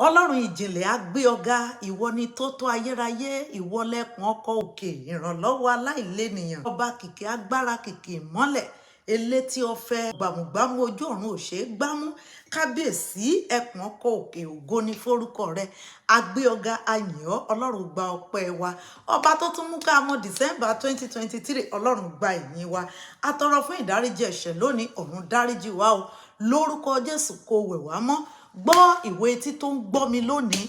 Ọlọ́run ìjìnlẹ̀ á gbé ọ̀gá, ìwọ ni tó tó ayérayé, ìwọ lẹkùn ọkọ̀ òkè, ìrànlọ́wọ́ aláìlénìyàn, ọba kìkì agbára kìkì ìmọ́lẹ̀, elétí ọ̀fẹ́ gbàmùgbàmù ojú ọ̀run ò ṣeé gbámú, kábíyèsí ẹkùn ọkọ̀ òkè, ògo ni forúkọ rẹ, agbé ọ̀gá ayìn ọ́, Ọlọ́run gba ọpẹ́ wa, ọba tó tún mú ká mọ December 2023, Ọlọ́run gba ìyìn wa, atọrọ fún ìdáríjì ẹ̀ṣẹ̀ lónìí, ọ̀run dáríjì wa o, lórúkọ Jésù kó wẹ̀ wá mọ́. Gbọ́ ìwé etí tó ń gbọ́ mi lónìí,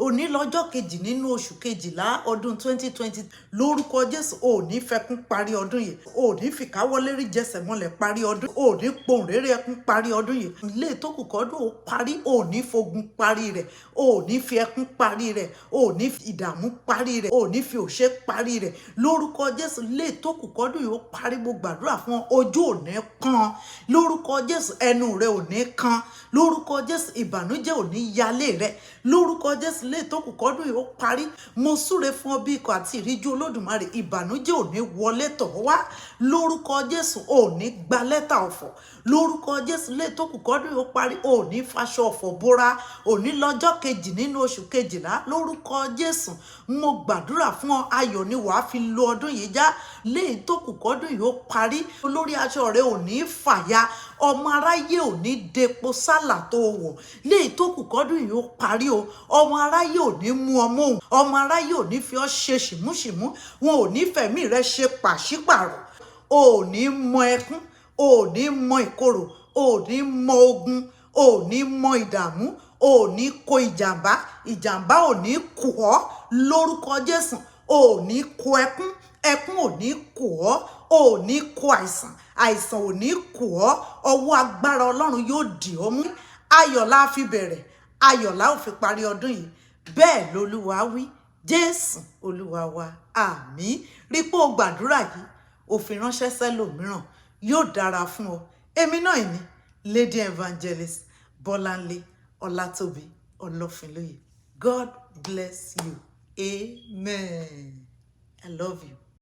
òní lọ́jọ́ kejì nínú oṣù kejìlá ọdún 2020, lórúkọ Jésù ò ní fẹkún parí ọdún yìí, ò ní fìkáwọ́lérí jẹsẹ̀ mọ́lẹ̀ parí ọdún, ò ní pohùn réré ẹkún parí ọdún yìí, ilé tó kù kọ́dún ó parí, ò ní fogun parí rẹ̀, ò ní fi ẹkún parí rẹ̀, ò ní fi ìdààmú parí rẹ̀, ò ní fi òṣè parí rẹ̀, lórúkọ Jésù ilé tó kù kọ́dún yìí ó parí. Mo gbàdúrà fún ọ, ojú ò ní kan, lórúkọ Jésù ẹnu rẹ ò ní kan, lórúkọ Jésù ìbànújẹ́ ò ní yálé rẹ, lórúkọ Jésù lè tó kù kọ́dún yìí ó parí. Mo súre fún ọ bí ikọ̀ àti ìríjú Olódùmarè, ìbànújẹ́ ò ní wọlé tọ̀ wá, lórúkọ Jésù ò ní gba lẹ́tà ọ̀fọ̀, lórúkọ Jésù lè tó kù kọ́dún yìí ó parí, ò ní faṣọ ọ̀fọ̀ bóra, òní lọ́jọ́ kejì nínú oṣù kejìlá, lórúkọ Jésù mo gbàdúrà fún ọ, ayọ̀ ni wàá fi lo ọdún yìí já, lè tó kù kọ́dún yìí ó parí, olórí aṣọ rẹ ò ní fàya, ọmọ aráyé ò ní depo sálà tó wọ̀, lè tó kù kọ́dún yìí ó parí o, ọmọ aráyé ò ní mú ọmọ òun, ọmọ aráyé ò ní fi ọ́ ṣe ṣìmúṣìmú, wọn ò ní fẹ̀mí rẹ ṣe pàṣípàrọ̀, ò ní mọ ẹkún, ò ní mọ ìkorò, ò ní mọ ogun, ò ní mọ ìdààmú, ò ní kó ìjàmbá, ìjàmbá ò ní kù ọ́, lórúkọ Jésù ò ní kó ẹkún, ẹkún ò ní kù ọ́, ò ní kó àìsàn, àìsàn ò ní kù ọ́, ọwọ́ agbára Ọlọ́run yóò dì ọ́ mú, ayọ̀ la fi bẹ̀rẹ̀, ayọ̀ la ó fi parí ọdún yìí, bẹ́ẹ̀ lolúwa wí, Jésù olúwa wa, àmín. Rí pé o gbàdúrà yìí, o fi ránṣẹ́ sẹ́lòmíràn, yóò dára fún ọ. Èmi náà ni Lady Evangelist Bọ́láńlé Ọlátóbi Ọlọ́finlóye. God bless you. Amen. I love you.